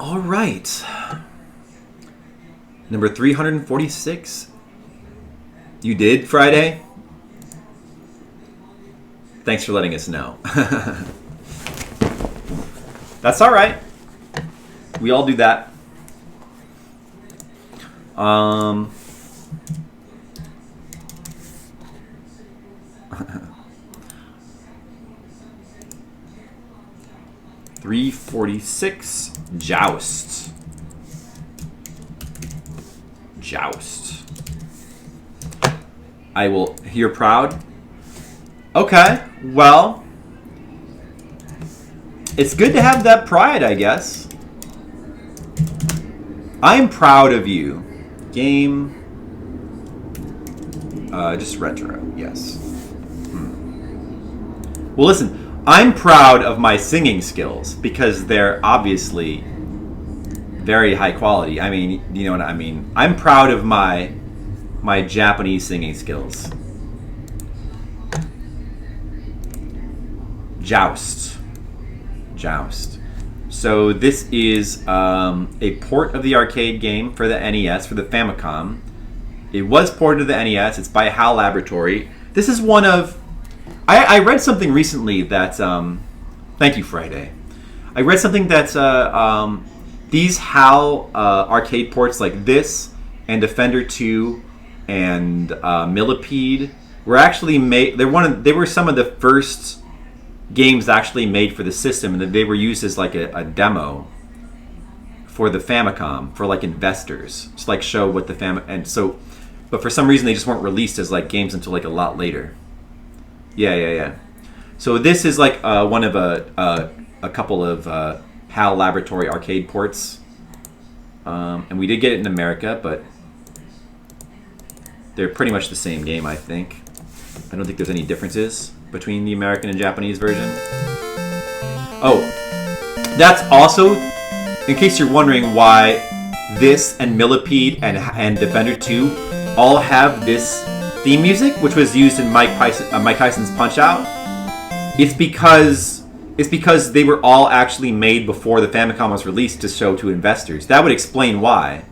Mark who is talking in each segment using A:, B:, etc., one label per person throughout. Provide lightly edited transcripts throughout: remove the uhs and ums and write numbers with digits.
A: All right. Number 346. You did, Friday? Thanks for letting us know. That's all right. We all do that. 346. Joust. Joust. I will. You're proud? Okay. Well, it's good to have that pride, I guess. I'm proud of you. Game. Just retro. Yes. Well, listen. I'm proud of my singing skills because they're obviously very high quality. I mean, you know what I mean? I'm proud of my Japanese singing skills. Joust. Joust. So this is a port of the arcade game for the NES, for the Famicom. It was ported to the NES. It's by HAL Laboratory. This is one of... I read something recently that... thank you, Friday. I read something that these HAL arcade ports like this and Defender II and Millipede were actually made... They were some of the first games actually made for the system, and that they were used as like a demo for the Famicom for like investors to like show what the and so, but for some reason they just weren't released as like games until like a lot later. Yeah. So this is like one of a couple of HAL Laboratory arcade ports, and we did get it in America, but they're pretty much the same game, I think. I don't think there's any differences between the American and Japanese version. Oh, that's also, in case you're wondering why this and Millipede and Defender II all have this theme music, which was used in Mike Tyson's Punch-Out. It's because they were all actually made before the Famicom was released to show to investors. That would explain why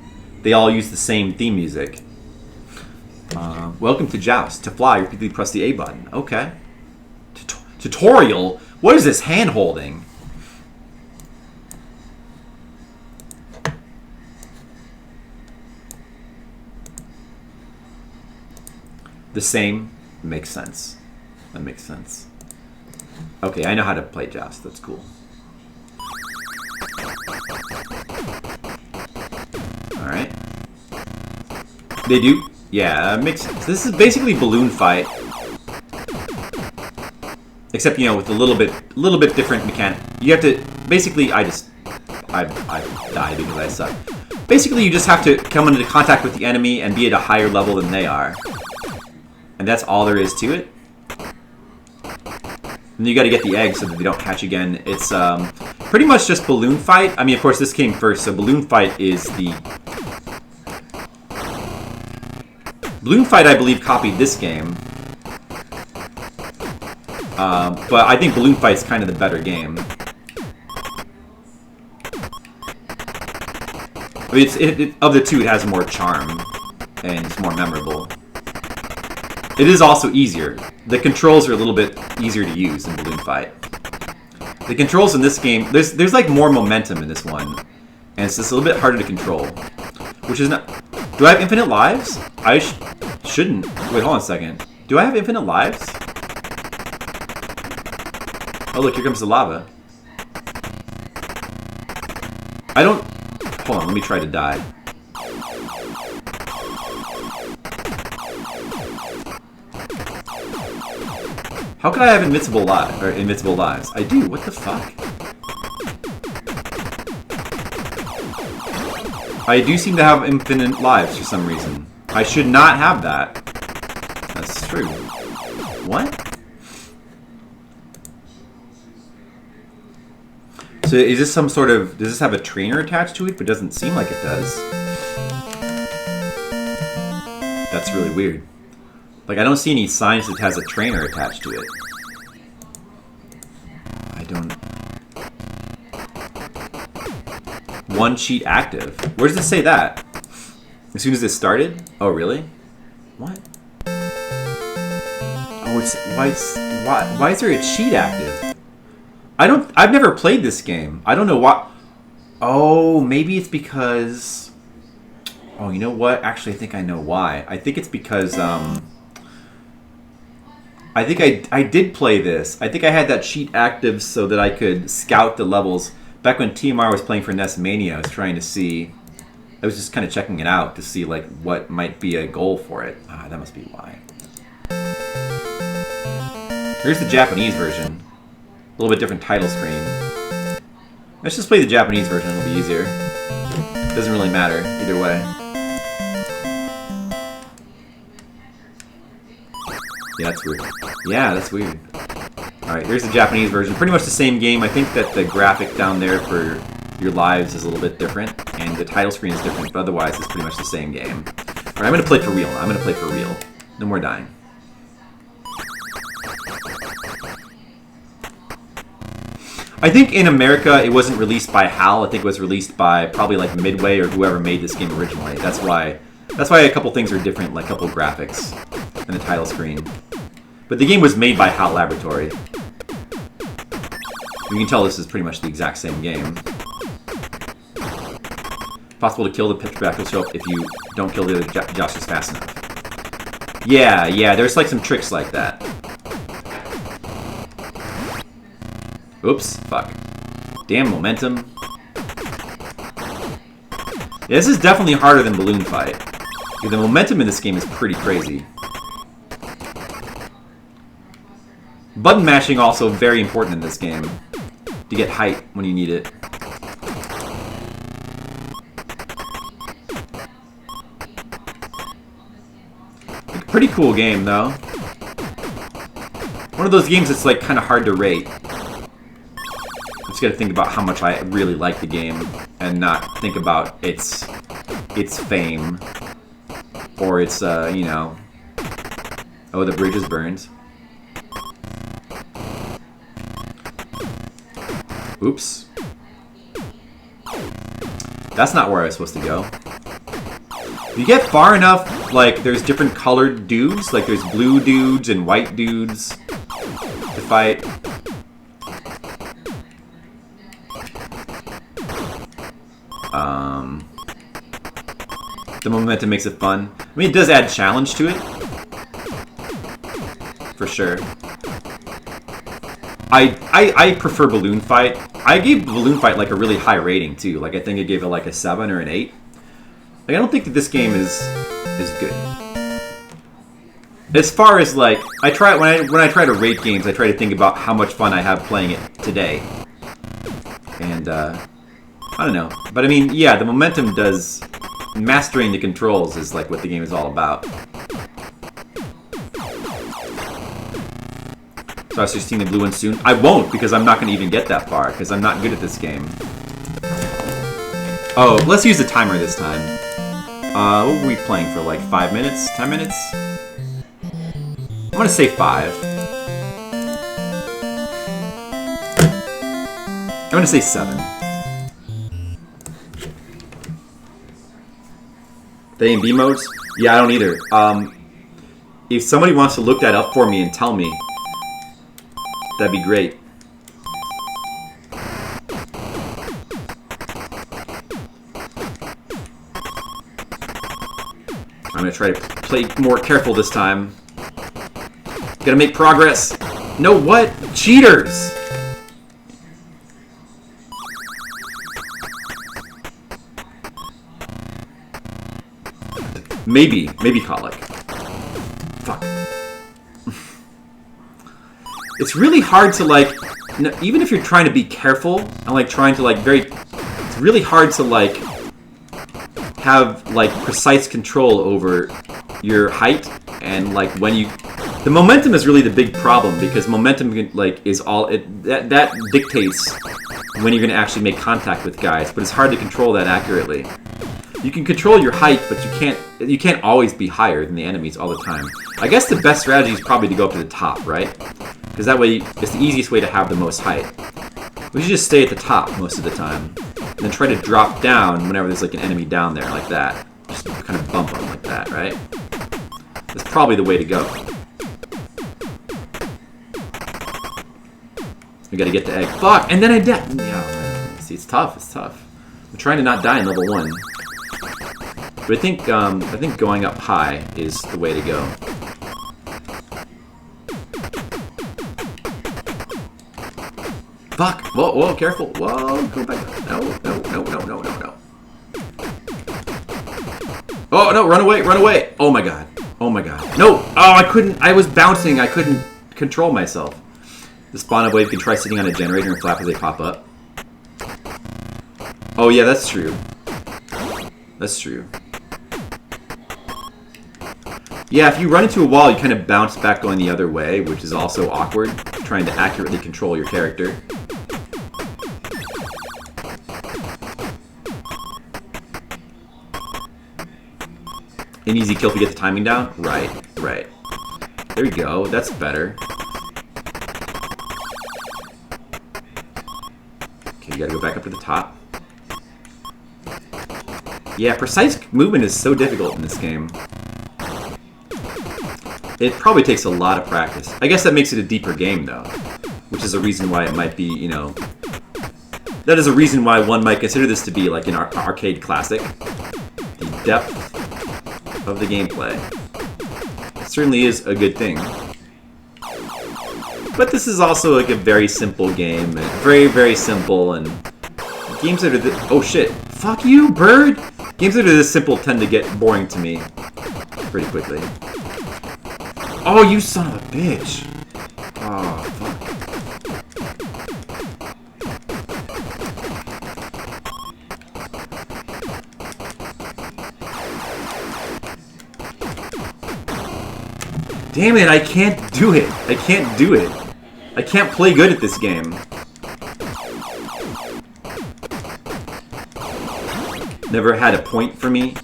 A: they all use the same theme music. Welcome to Joust. To fly, repeatedly press the A button. Okay. Tutorial? What is this hand-holding? The same makes sense. That makes sense. Okay, I know how to play Joust. That's cool. Alright. They do? Yeah, makes sense. This is basically Balloon Fight. Except, you know, with a little bit different mechanic. You have to... Basically, I die because I suck. Basically, you just have to come into contact with the enemy and be at a higher level than they are. And that's all there is to it. And you gotta get the eggs so that they don't hatch again. It's pretty much just Balloon Fight. I mean, of course, this came first, so Balloon Fight is the... Balloon Fight, I believe, copied this game. But I think Balloon Fight's kind of the better game. I mean, of the two, it has more charm. And it's more memorable. It is also easier. The controls are a little bit easier to use in Balloon Fight. The controls in this game, there's like more momentum in this one. And it's just a little bit harder to control. Which is not... Do I have infinite lives? I shouldn't. Wait, hold on a second. Do I have infinite lives? Oh, look, here comes the lava. I don't... Hold on, let me try to die. How could I have invincible lives? I do. What the fuck? I do seem to have infinite lives for some reason. I should not have that. That's true. What? So is this some sort of... Does this have a trainer attached to it? But it doesn't seem like it does. That's really weird. Like, I don't see any signs that it has a trainer attached to it. I don't... one cheat active. Where does it say that? As soon as it started? Oh, really? What? Oh, why is there a cheat active? I've never played this game. I don't know why. Oh, maybe it's because... Oh, you know what? Actually, I think I know why. I think it's because, I think I did play this. I think I had that cheat active so that I could scout the levels. Back when TMR was playing for NES Mania, I was trying to see... I was just kind of checking it out to see, like, what might be a goal for it. Ah, that must be why. Here's the Japanese version. A little bit different title screen. Let's just play the Japanese version, it'll be easier. Doesn't really matter, either way. Yeah, that's weird. Yeah, that's weird. Alright, here's the Japanese version. Pretty much the same game. I think that the graphic down there for your lives is a little bit different, and the title screen is different, but otherwise it's pretty much the same game. Alright, I'm gonna play for real. I'm gonna play for real. No more dying. I think in America it wasn't released by HAL. I think it was released by probably like Midway or whoever made this game originally. That's why a couple things are different, like a couple graphics and the title screen. But the game was made by HAL Laboratory. You can tell this is pretty much the exact same game. Possible to kill the picture will show up if you don't kill the other jousters fast enough. Yeah, there's like some tricks like that. Oops, fuck. Damn momentum. Yeah, this is definitely harder than Balloon Fight. The momentum in this game is pretty crazy. Button mashing also very important in this game. To get height when you need it. Pretty cool game, though. One of those games that's like kind of hard to rate. I just gotta think about how much I really like the game and not think about its fame or its you know. Oh, the bridge is burned. Oops. That's not where I was supposed to go. If you get far enough, like, there's different colored dudes. Like, there's blue dudes and white dudes to fight. The momentum makes it fun. I mean, it does add challenge to it. For sure. I prefer Balloon Fight. I gave Balloon Fight like a really high rating too. Like I think I gave it like a 7 or an 8. Like I don't think that this game is good. As far as like when I try to rate games, I try to think about how much fun I have playing it today. And I don't know. But I mean, yeah, the momentum does mastering the controls is like what the game is all about. So I was just seeing the blue one soon. I won't, because I'm not going to even get that far, because I'm not good at this game. Oh, let's use the timer this time. What were we playing for, like 5 minutes? 10 minutes? I'm going to say 5. I'm going to say 7. The A and B modes? Yeah, I don't either. If somebody wants to look that up for me and tell me, that'd be great. I'm gonna try to play more careful this time. Gotta make progress. No, what? Cheaters! Maybe colic. Fuck. It's really hard to like, even if you're trying to be careful and like trying to like it's really hard to like have like precise control over your height and like when you, the momentum is really the big problem because momentum like is all that dictates when you're gonna actually make contact with guys, but it's hard to control that accurately. You can control your height, but you can't always be higher than the enemies all the time. I guess the best strategy is probably to go up to the top, right? Because that way, it's the easiest way to have the most height. We should just stay at the top most of the time. and then try to drop down whenever there's like an enemy down there, like that. Just kind of bump them like that, right? That's probably the way to go. We gotta get the egg. Fuck! And then I died! Yeah, see, it's tough, it's tough. I'm trying to not die in level 1. But I think going up high is the way to go. Fuck! Whoa, whoa, careful! Whoa, go back. No, no, no, no, no, no, no. Oh, no, run away, run away! Oh my god. Oh my god. No! Oh, I couldn't, I was bouncing, I couldn't control myself. The spawn of wave can try sitting on a generator and flap as they pop up. Oh yeah, that's true. That's true. Yeah, if you run into a wall, you kind of bounce back going the other way, which is also awkward, trying to accurately control your character. An easy kill if you get the timing down? Right, right. There you go, that's better. Okay, you gotta go back up to the top. Yeah, precise movement is so difficult in this game. It probably takes a lot of practice. I guess that makes it a deeper game, though. Which is a reason why it might be, you know... That is a reason why one might consider this to be like an arcade classic. The depth of the gameplay. It certainly is a good thing. But this is also like a very simple game. Very, very simple, and... Games that are this... Oh shit. Fuck you, bird! Games that are this simple tend to get boring to me. Pretty quickly. Oh, you son of a bitch! Oh, fuck. Damn it, I can't do it! I can't do it! I can't play good at this game. Never had a point for me.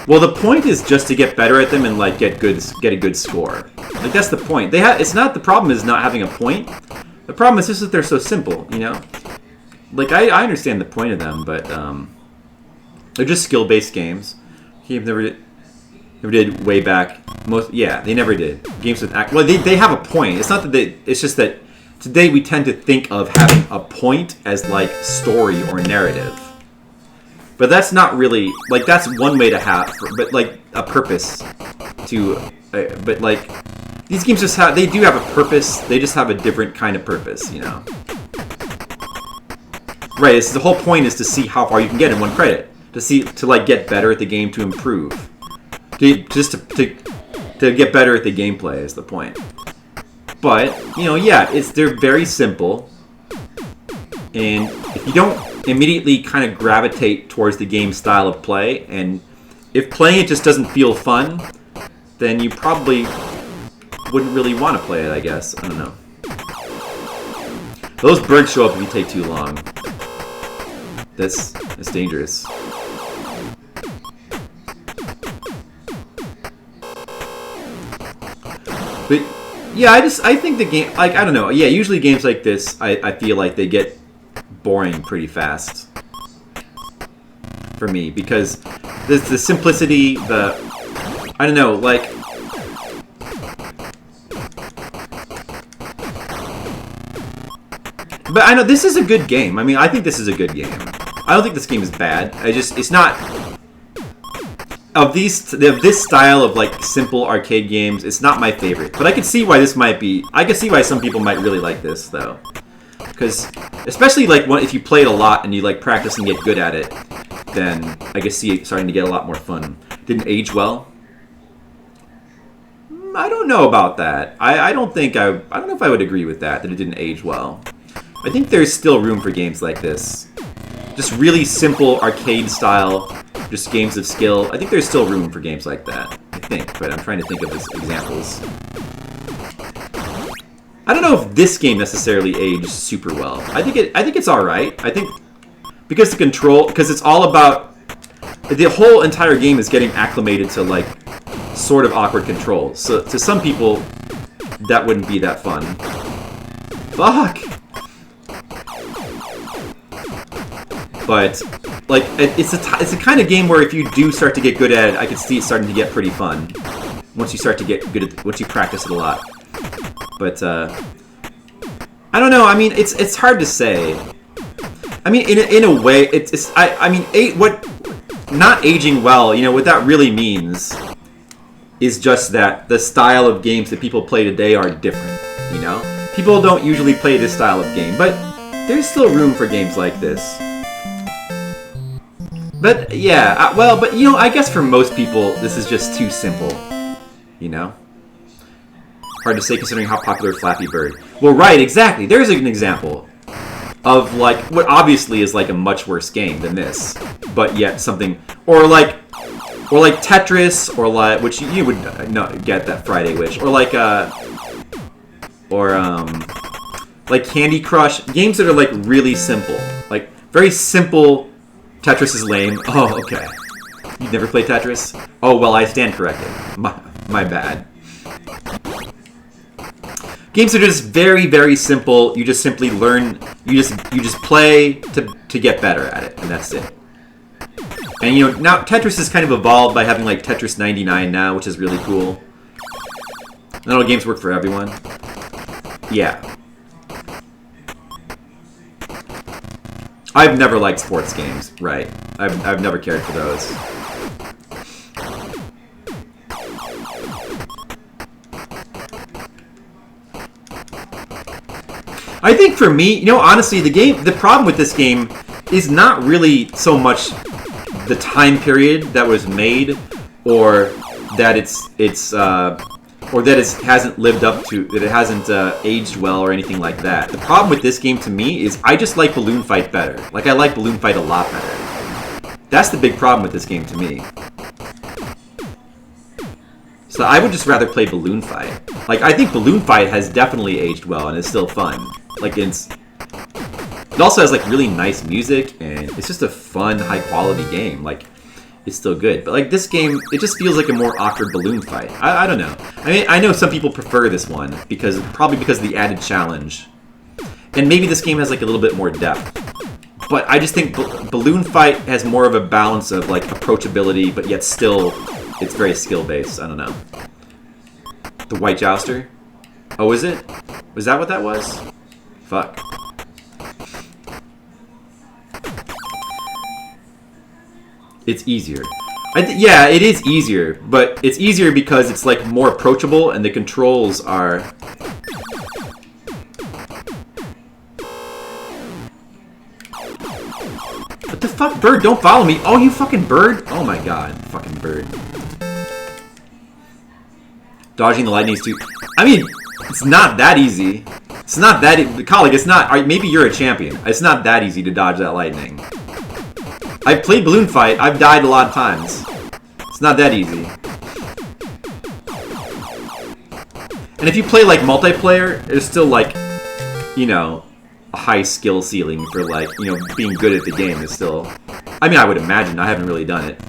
A: Well, the point is just to get better at them and like get a good score. Like that's the point. It's not the problem is not having a point. The problem is just that they're so simple, you know. Like I understand the point of them, but they're just skill-based games. Games never did way back. They never did. Games with well, they have a point. It's not that they. It's just that today we tend to think of having a point as like story or narrative. But that's not really, like, that's one way to have, but, like, a purpose to, but, like, these games just have, they do have a purpose, they just have a different kind of purpose, you know? Right, the whole point is to see how far you can get in one credit. To like, get better at the game, to improve. To get better at the gameplay is the point. But, you know, yeah, they're very simple, and if you don't immediately kind of gravitate towards the game style of play, and if playing it just doesn't feel fun, then you probably wouldn't really want to play it, I guess. I don't know. Those birds show up if you take too long. That's dangerous. But yeah, I think the game, like, I don't know. Yeah, usually games like this, I feel like they get boring pretty fast for me, because there's the simplicity, I don't know, like, but I know this is a good game. I mean, I think this is a good game. I don't think this game is bad. It's not of this style of like simple arcade games. It's not my favorite, but I can see why this might be. I can see why some people might really like this though. Because, especially like if you play it a lot and you like practice and get good at it, then I can see it starting to get a lot more fun. Didn't age well? I don't know about that. I don't know if I would agree with that it didn't age well. I think there's still room for games like this. Just really simple arcade style, just games of skill. I think there's still room for games like that. I think, but I'm trying to think of examples. I don't know if this game necessarily aged super well. I think it's all right. I think because it's all about the whole entire game is getting acclimated to like sort of awkward controls. So to some people, that wouldn't be that fun. Fuck. But like it's a kind of game where if you do start to get good at it, I can see it starting to get pretty fun. Once you start to get good at, once you practice it a lot. But I don't know. I mean, it's hard to say. I mean, in a way, I mean, what not aging well. You know what that really means is just that the style of games that people play today are different. You know, people don't usually play this style of game, but there's still room for games like this. But yeah, well, but you know, I guess for most people, this is just too simple. You know, hard to say considering how popular Flappy Bird. Well, right, exactly. There's an example of like what obviously is like a much worse game than this, but yet something, or like Tetris, or like, which you would not get that Friday Wish, or like like Candy Crush, games that are like really simple, like very simple. Tetris is lame. Oh, okay. You've never played Tetris? Oh, well, I stand corrected. My bad. Games that are just very, very simple. You just simply learn. You just play to get better at it, and that's it. And you know, now Tetris is kind of evolved by having like Tetris 99 now, which is really cool. Not all games work for everyone. Yeah. I've never liked sports games, right? I've never cared for those. I think for me, you know, honestly, the problem with this game is not really so much the time period that was made, or that it hasn't lived up to, that it hasn't aged well or anything like that. The problem with this game to me is I just like Balloon Fight better. Like, I like Balloon Fight a lot better. That's the big problem with this game to me. So I would just rather play Balloon Fight. Like, I think Balloon Fight has definitely aged well and is still fun. Like, it also has like really nice music, and it's just a fun, high quality game. Like, it's still good. But like this game, it just feels like a more awkward Balloon Fight. I don't know. I mean, I know some people prefer this one probably because of the added challenge. And maybe this game has like a little bit more depth. But I just think Balloon Fight has more of a balance of like approachability, but yet still it's very skill-based. I don't know. The White Jouster? Oh, is it? Was that what that was? Fuck. It's easier. Yeah, it is easier, but it's easier because it's like more approachable and the controls are... What the fuck, bird? Don't follow me. Oh, you fucking bird. Oh my god, fucking bird. Dodging the lightning is too... I mean, it's not that easy. It's not that... Colleague, it's not... Maybe you're a champion. It's not that easy to dodge that lightning. I've played Balloon Fight. I've died a lot of times. It's not that easy. And if you play, like, multiplayer, there's still, like, you know, a high skill ceiling for, like, you know, being good at the game is still... I mean, I would imagine. I haven't really done it.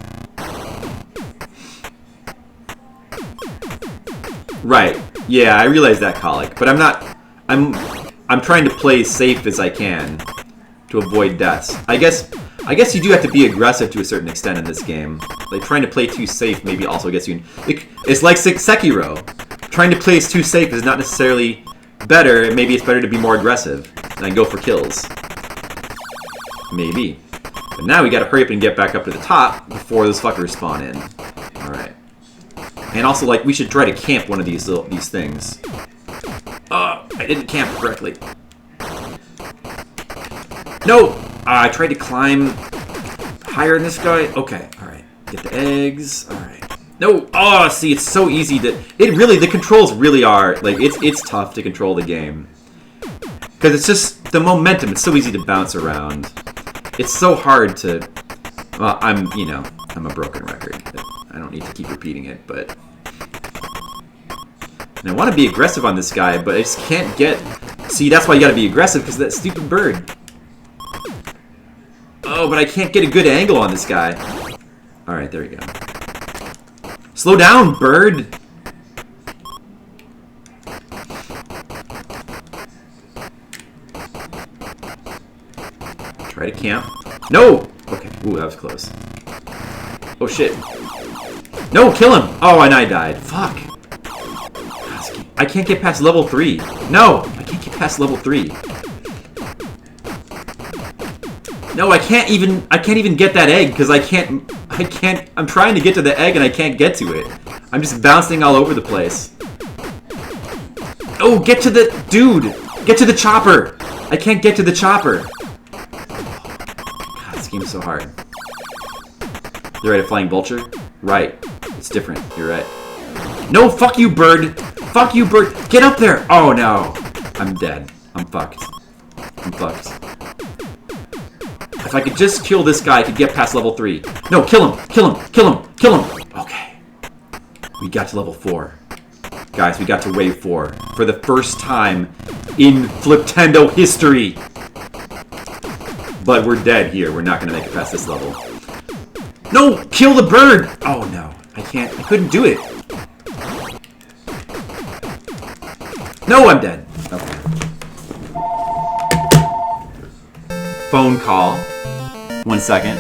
A: Right. Yeah, I realize that, Colic. But I'm not... I'm trying to play as safe as I can to avoid deaths. I guess you do have to be aggressive to a certain extent in this game. Like, trying to play too safe maybe also gets you in... It's like Sekiro. Trying to play too safe is not necessarily better. Maybe it's better to be more aggressive and go for kills. Maybe. But now we gotta hurry up and get back up to the top before those fuckers spawn in. Alright. And also, like, we should try to camp one of these things. I didn't camp correctly. No! I tried to climb higher in this guy. Okay, alright. Get the eggs. Alright. No! Oh, see, it's so easy to... the controls really are... Like, it's tough to control the game. Because it's just... The momentum, it's so easy to bounce around. It's so hard to... Well, I'm a broken record. I don't need to keep repeating it, but... And I want to be aggressive on this guy, but I just can't get... See, that's why you gotta be aggressive, because of that stupid bird. Oh, but I can't get a good angle on this guy. Alright, there we go. Slow down, bird! Try to camp. No! Okay, Ooh, that was close. Oh, shit. No, kill him! Oh, and I died. Fuck. I can't get past level 3. No! I can't get past level 3. No, I can't even get that egg, because I can't, I'm trying to get to the egg and I can't get to it. I'm just bouncing all over the place. Oh, get to the, dude! Get to the chopper! I can't get to the chopper. God, this game's so hard. You right, a flying vulture? Right. It's different. You're right. No, fuck you, bird! Fuck you, bird! Get up there! Oh, no. I'm dead. I'm fucked. I'm fucked. If I could just kill this guy, I could get past level 3. No, kill him! Kill him! Kill him! Kill him! Okay. We got to level 4. Guys, we got to wave 4. For the first time in Fliptendo history. But we're dead here. We're not going to make it past this level. No! Kill the bird! Oh, no. I can't. I couldn't do it. No, I'm dead. Okay. Phone call. 1 second.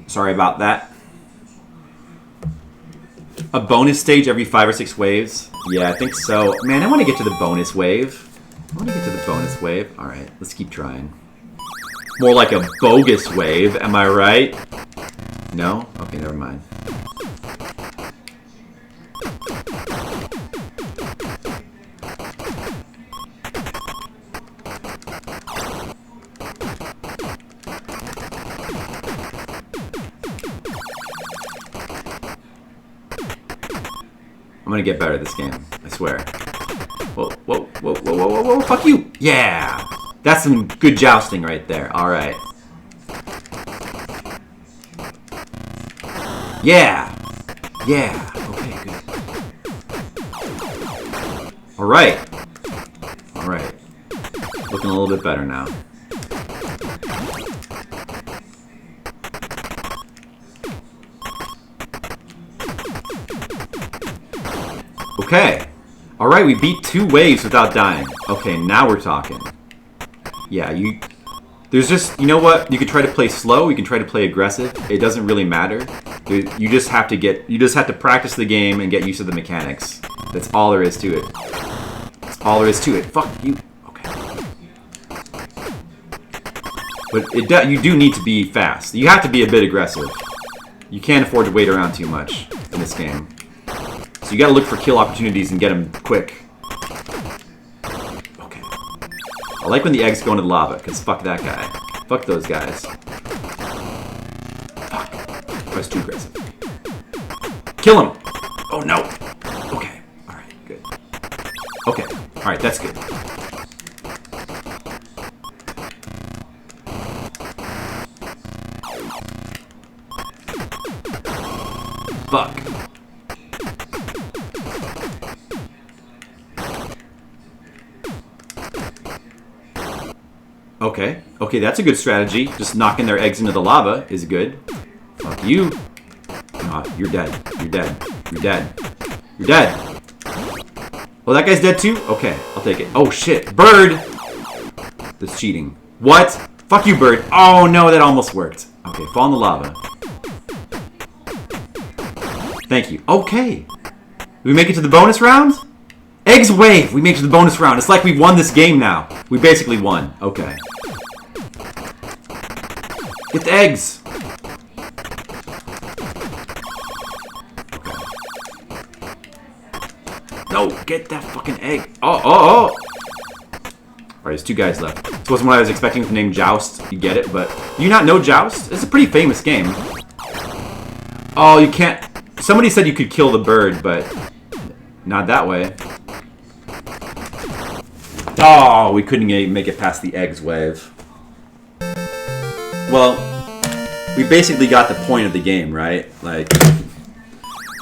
A: Sorry about that. A bonus stage every 5 or 6 waves? Yeah, I think so. Man, I want to get to the bonus wave. I want to get to the bonus wave. Alright, let's keep trying. More like a bogus wave, am I right? No? Okay, never mind. I'm gonna get better at this game, I swear. Whoa, whoa, whoa, whoa, whoa, whoa, whoa, fuck you! Yeah! That's some good jousting right there, alright. Yeah! Yeah! Okay, good. Alright. Alright. Looking a little bit better now. Okay. Alright, we beat 2 waves without dying. Okay, now we're talking. Yeah, there's just, you know what? You can try to play slow, you can try to play aggressive. It doesn't really matter. You just have to practice the game and get used to the mechanics. That's all there is to it. That's all there is to it. Fuck you. Okay. But you do need to be fast. You have to be a bit aggressive. You can't afford to wait around too much in this game. So you gotta look for kill opportunities and get them quick. Okay. I like when the eggs go into the lava, because fuck that guy. Fuck those guys. Fuck. I was too aggressive. Kill him! Oh no! Okay. Alright, good. Okay. Alright, that's good. Fuck. Okay. Okay, that's a good strategy. Just knocking their eggs into the lava is good. Fuck you. Oh, you're dead. You're dead. You're dead. You're dead. Oh, that guy's dead too? Okay, I'll take it. Oh, shit. Bird! That's cheating. What? Fuck you, bird. Oh, no, that almost worked. Okay, fall in the lava. Thank you. Okay. Did we make it to the bonus round? Eggs wave! We made it to the bonus round. It's like we won this game now. We basically won. Okay. Get the eggs! No, get that fucking egg. Oh, oh, oh! Alright, there's 2 guys left. This wasn't what I was expecting to name Joust. You get it, but... Do you not know Joust? It's a pretty famous game. Oh, you can't... Somebody said you could kill the bird, but... Not that way. Oh, we couldn't even make it past the eggs wave. Well, we basically got the point of the game, right? Like,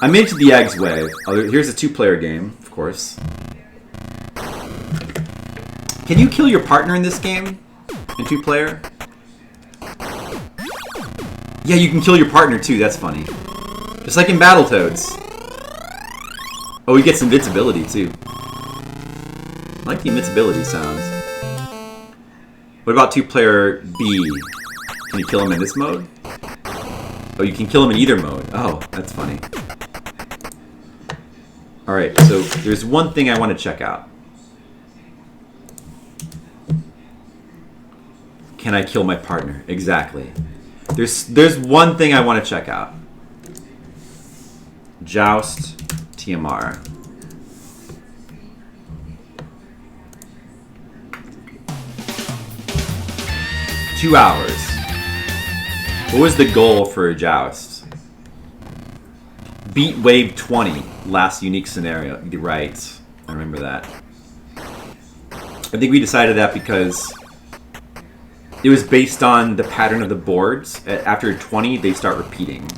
A: I'm into the eggs way. Here's a 2-player game, of course. Can you kill your partner in this game? In 2-player? Yeah, you can kill your partner too, that's funny. Just like in Battletoads. Oh, he gets invincibility too. I like the invincibility sounds. What about 2-player B? Can you kill him in this mode? Oh, you can kill him in either mode. Oh, that's funny. Alright, so there's one thing I want to check out. Can I kill my partner? Exactly. There's one thing I want to check out. Joust TMR. Two hours. What was the goal for Joust? Beat Wave 20, last unique scenario. Right, I remember that. I think we decided that because it was based on the pattern of the boards. After 20, they start repeating.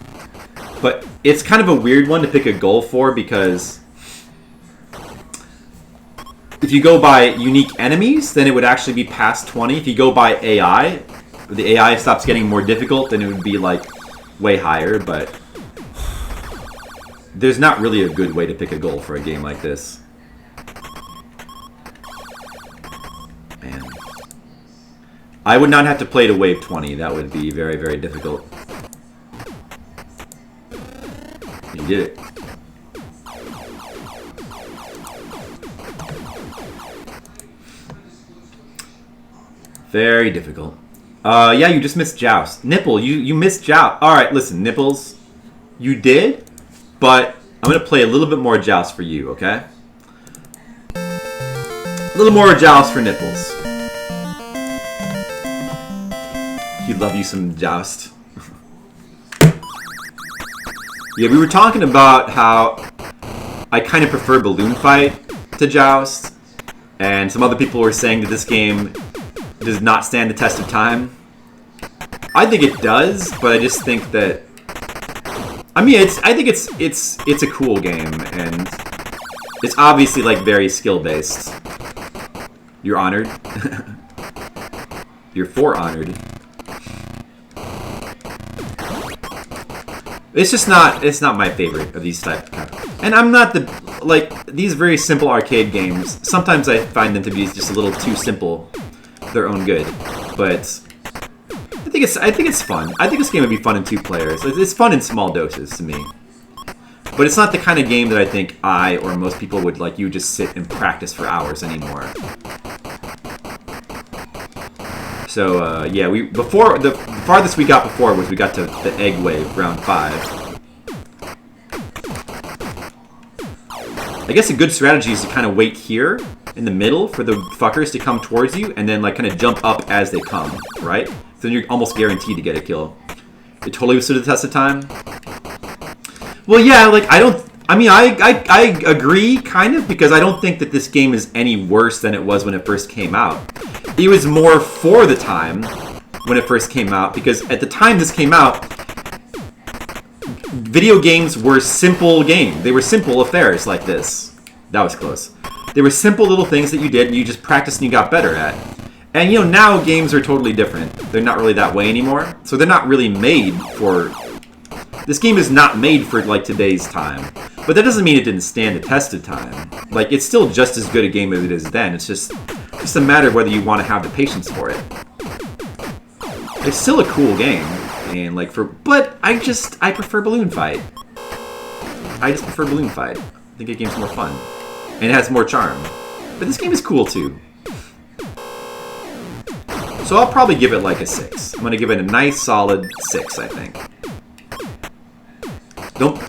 A: But it's kind of a weird one to pick a goal for because if you go by unique enemies, then it would actually be past 20. If you go by AI, the AI stops getting more difficult, then it would be like way higher, but there's not really a good way to pick a goal for a game like this. Man. I would not have to play to wave 20. That would be very, very difficult. You did it. Very difficult. Yeah, you just missed Joust. Nipple, you missed Joust. Alright, listen, Nipples. You did, but I'm going to play a little bit more Joust for you, okay? A little more Joust for Nipples. He'd love you some Joust. Yeah, we were talking about how I kind of prefer Balloon Fight to Joust, and some other people were saying that this game does not stand the test of time. I think it does, but I just think that I think it's a cool game, and it's obviously like very skill based. You're honored. You're honored. It's not my favorite of these type of, and I'm not these very simple arcade games. Sometimes I find them to be just a little too simple for their own good, but I think it's fun. I think this game would be fun in 2 players. It's fun in small doses to me, but it's not the kind of game that I think I or most people would you just sit and practice for hours anymore. So yeah, the farthest we got before was we got to the egg wave, round 5. I guess a good strategy is to kind of wait here in the middle for the fuckers to come towards you, and then kind of jump up as they come, right? So then you're almost guaranteed to get a kill. It totally stood the test of time. Well, yeah, I agree, kind of, because I don't think that this game is any worse than it was when it first came out. It was more for the time when it first came out, because at the time this came out, video games were simple games. They were simple affairs like this. That was close. They were simple little things that you did and you just practiced and you got better at. And now games are totally different. They're not really that way anymore. So they're not really made for... This game is not made for today's time. But that doesn't mean it didn't stand the test of time. It's still just as good a game as it is then. It's just a matter of whether you want to have the patience for it. It's still a cool game, and but I prefer Balloon Fight. I just prefer Balloon Fight. I think the game's more fun, and it has more charm. But this game is cool too. So I'll probably give it a 6. I'm gonna give it a nice solid 6, I think.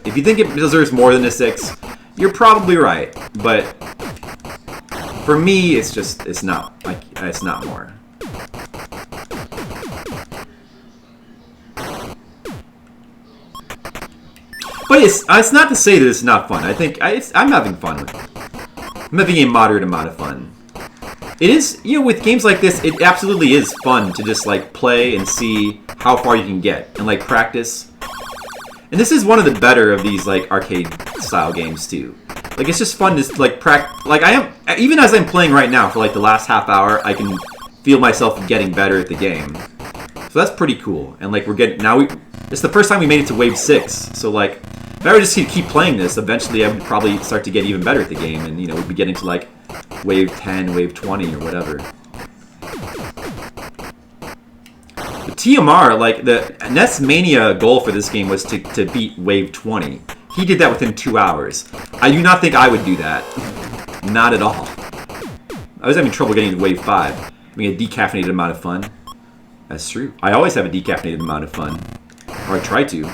A: If you think it deserves more than a 6, you're probably right. But for me, it's not more. But it's not to say that it's not fun. I think I'm having fun with it. I'm having a moderate amount of fun. It is, you know, with games like this, it absolutely is fun to just, like, play and see how far you can get. And, like, practice. And this is one of the better of these, like, arcade-style games, too. Like, it's just fun to, like, practice. Like, even as I'm playing right now for, like, the last half hour, I can feel myself getting better at the game. So that's pretty cool. And, like, we're getting, now it's the first time we made it to Wave 6. So, like, if I were just to keep playing this, eventually I would probably start to get even better at the game. And, you know, we'd be getting to, like, Wave 10, Wave 20, or whatever. The TMR, like, the NES Mania goal for this game was to beat Wave 20. He did that within 2 hours. I do not think I would do that. Not at all. I was having trouble getting to Wave 5. Having a decaffeinated amount of fun. That's true. I always have a decaffeinated amount of fun. Or I try to.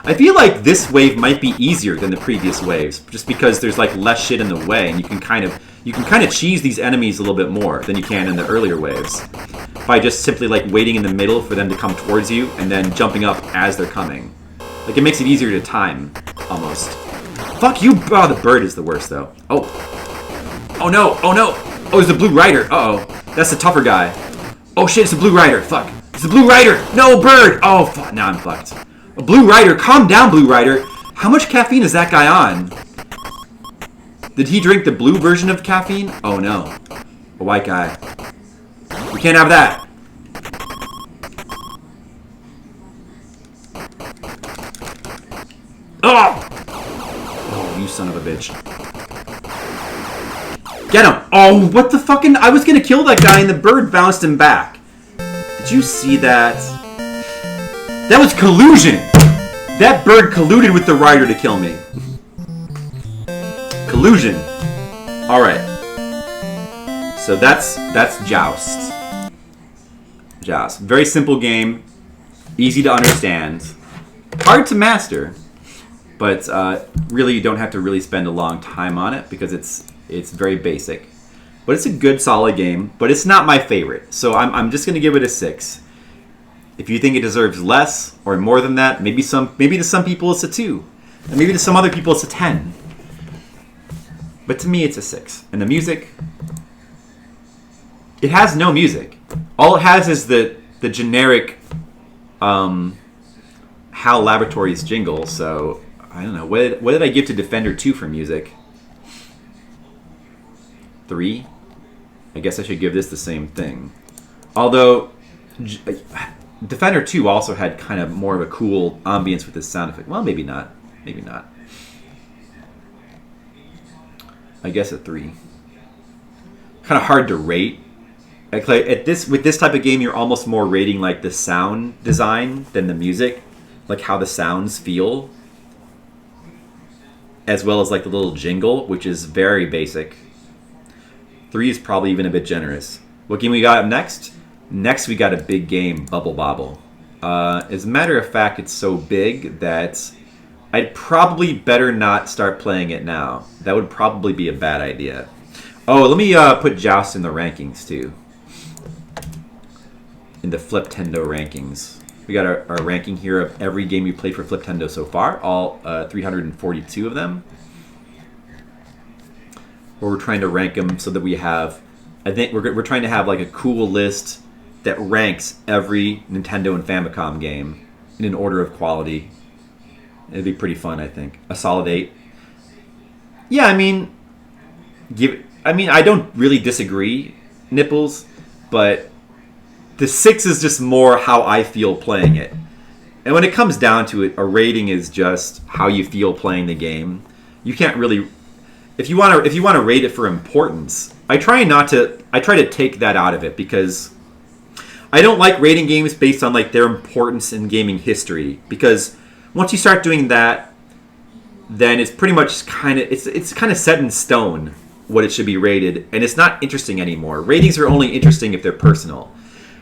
A: I feel like this wave might be easier than the previous waves, just because there's like less shit in the way, and you can kind of cheese these enemies a little bit more than you can in the earlier waves, by just simply like waiting in the middle for them to come towards you and then jumping up as they're coming. Like, it makes it easier to time, almost. Fuck you! Oh, the bird is the worst though. Oh. Oh no! Oh no! Oh, it's the Blue Rider. Uh oh, that's the tougher guy. Oh shit! It's the Blue Rider. Fuck! It's the Blue Rider. No, bird. Oh fuck! Now I'm fucked. A Blue Rider, calm down, Blue Rider. How much caffeine is that guy on? Did he drink the blue version of caffeine? Oh no. A white guy. We can't have that. Oh! Oh, you son of a bitch. Get him! Oh, what the fucking... I was gonna kill that guy and the bird bounced him back. Did you see that? That was collusion! That bird colluded with the rider to kill me. Collusion. Alright. So that's Joust. Joust. Very simple game. Easy to understand. Hard to master. But really you don't have to really spend a long time on it because it's very basic. But it's a good, solid game. But it's not my favorite. So I'm just going to give it a 6. If you think it deserves less or more than that, maybe to some people it's a 2. And maybe to some other people it's a 10. But to me it's a 6. And the music, it has no music. All it has is the generic HAL Laboratory's jingle. So I don't know. What did I give to Defender II for music? 3? I guess I should give this the same thing. Although Defender 2 also had kind of more of a cool ambience with this sound effect. Well, maybe not. Maybe not. I guess a 3. Kind of hard to rate. Like with this type of game, you're almost more rating like the sound design than the music, like how the sounds feel, as well as like the little jingle, which is very basic. 3 is probably even a bit generous. What game we got up next? Next, we got a big game, Bubble Bobble. As a matter of fact, it's so big that I'd probably better not start playing it now. That would probably be a bad idea. Oh, let me put Joust in the rankings, too. In the Fliptendo rankings. We got our ranking here of every game we played for Fliptendo so far. All 342 of them. Where we're trying to rank them so that we have... I think we're trying to have like a cool list that ranks every Nintendo and Famicom game in an order of quality. It'd be pretty fun, I think. A solid 8. Yeah, I mean, I don't really disagree, Nipples, but the 6 is just more how I feel playing it. And when it comes down to it, a rating is just how you feel playing the game. You can't really... If you want to rate it for importance, I try to take that out of it because I don't like rating games based on like their importance in gaming history, because once you start doing that, then it's pretty much it's kind of set in stone what it should be rated, and it's not interesting anymore. Ratings are only interesting if they're personal.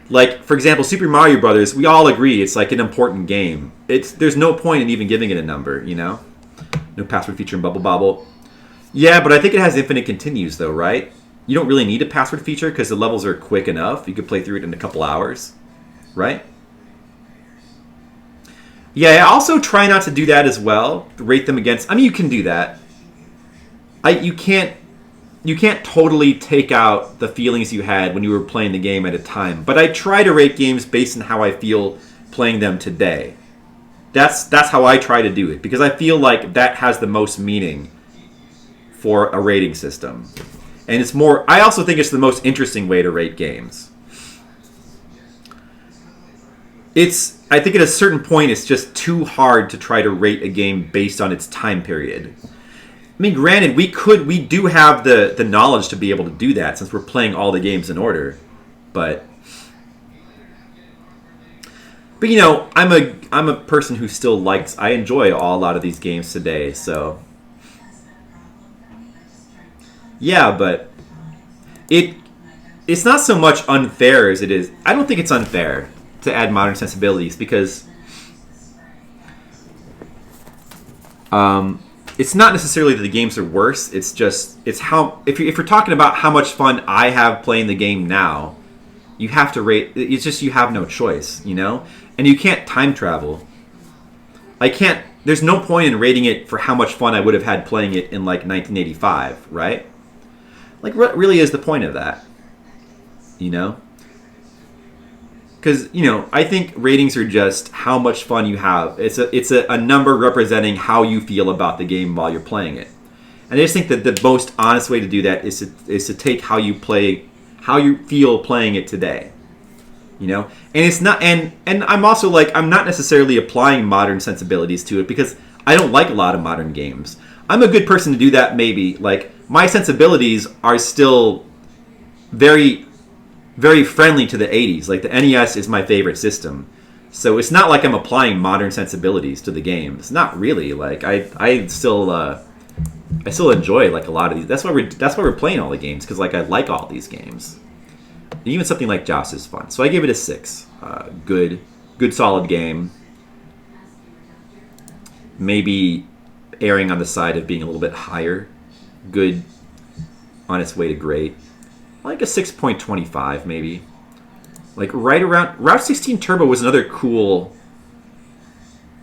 A: Like, for example, Super Mario Brothers, we all agree it's like an important game. There's no point in even giving it a number, you know? No password feature in Bubble Bobble. Yeah, but I think it has infinite continues, though, right? You don't really need a password feature because the levels are quick enough. You could play through it in a couple hours, right? Yeah, I also try not to do that as well. Rate them against. I mean, you can do that. You can't. You can't totally take out the feelings you had when you were playing the game at a time. But I try to rate games based on how I feel playing them today. That's how I try to do it because I feel like that has the most meaning for a rating system, and it's more. I also think it's the most interesting way to rate games. I think at a certain point, it's just too hard to try to rate a game based on its time period. I mean, granted, we do have the knowledge to be able to do that since we're playing all the games in order, but you know, I'm a person who still likes. I enjoy a lot of these games today, so yeah, but it's not so much unfair as it is. I don't think it's unfair to add modern sensibilities because it's not necessarily that the games are worse. It's just how if you're talking about how much fun I have playing the game now, you have to rate. It's just you have no choice, you know, and you can't time travel. I can't. There's no point in rating it for how much fun I would have had playing it in like 1985, right? Like, what really is the point of that? You know? Because, you know, I think ratings are just how much fun you have. It's a number representing how you feel about the game while you're playing it. And I just think that the most honest way to do that is to take how you feel playing it today. You know? And it's not and I'm also like I'm not necessarily applying modern sensibilities to it because I don't like a lot of modern games. I'm a good person to do that maybe. Like my sensibilities are still very very friendly to the 80s. Like the NES is my favorite system. So it's not like I'm applying modern sensibilities to the games. Not really. Like I still enjoy like a lot of these. That's why we're playing all the games because like I like all these games. And even something like Joust is fun. So I give it a 6. Good solid game. Maybe erring on the side of being a little bit higher. Good on its way to great. Like a 6.25 maybe. Like right around Route 16 Turbo was another cool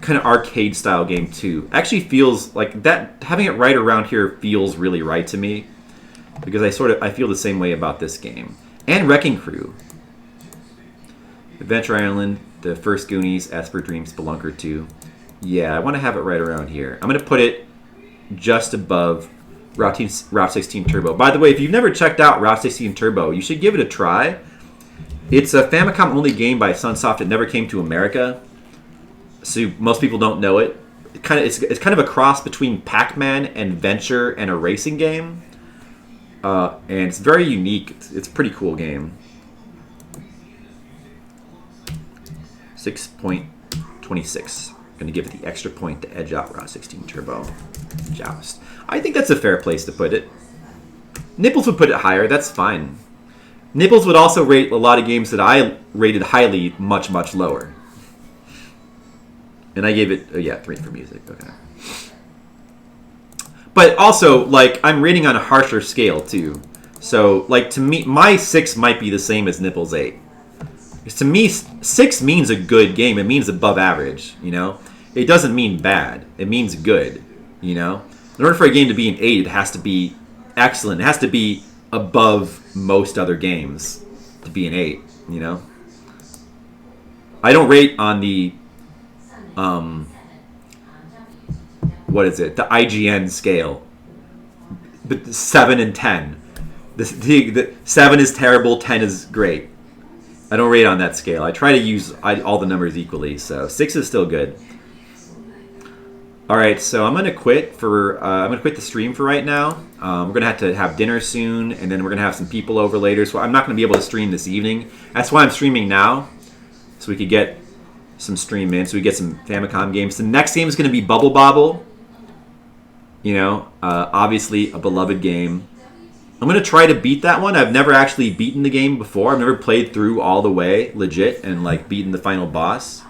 A: kind of arcade style game too. Actually feels like that having it right around here feels really right to me because I feel the same way about this game. And Wrecking Crew. Adventure Island, the first Goonies, Esper Dreams, Spelunker 2. Yeah, I want to have it right around here. I'm going to put it just above Route 16 Turbo. By the way, if you've never checked out Route 16 Turbo, you should give it a try. It's a Famicom-only game by Sunsoft. It never came to America, so most people don't know it. It's kind of a cross between Pac-Man and Venture and a racing game. And it's very unique. It's a pretty cool game. 6.26. Going to give it the extra point to edge out Route 16 Turbo. Joust. I think that's a fair place to put it. Nipples would put it higher. That's fine. Nipples would also rate a lot of games that I rated highly much, much lower. And I gave it, 3 for music. Okay. But also, like, I'm rating on a harsher scale, too. So, like, to me, my 6 might be the same as Nipples' 8. Because to me, 6 means a good game. It means above average, you know? It doesn't mean bad. It means good, you know? In order for a game to be an 8, it has to be excellent. It has to be above most other games to be an 8, you know? I don't rate on the, what is it? The IGN scale. But 7 and 10. The 7 is terrible, 10 is great. I don't rate on that scale. I try to use all the numbers equally, so 6 is still good. All right, so I'm gonna quit the stream for right now. We're gonna have to have dinner soon, and then we're gonna have some people over later. So I'm not gonna be able to stream this evening. That's why I'm streaming now, so we could get some stream in, so we get some Famicom games. The next game is gonna be Bubble Bobble. You know, obviously a beloved game. I'm gonna try to beat that one. I've never actually beaten the game before. I've never played through all the way, legit, and like beaten the final boss.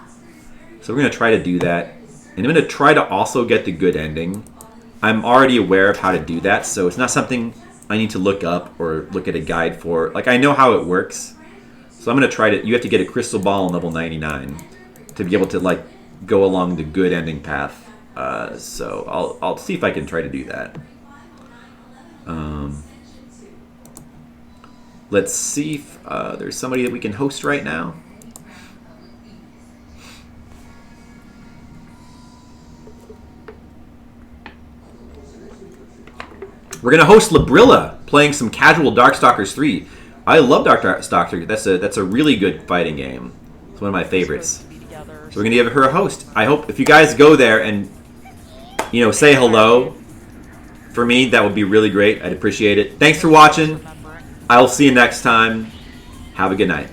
A: So we're gonna try to do that. And I'm going to try to also get the good ending. I'm already aware of how to do that, so it's not something I need to look up or look at a guide for. Like, I know how it works. So I'm going to try to... You have to get a crystal ball on level 99 to be able to, like, go along the good ending path. So I'll see if I can try to do that. Let's see if there's somebody that we can host right now. We're gonna host Labrilla playing some casual Darkstalkers 3. I love Darkstalkers. That's a really good fighting game. It's one of my favorites. So we're gonna give her a host. I hope if you guys go there and say hello for me, that would be really great. I'd appreciate it. Thanks for watching. I will see you next time. Have a good night.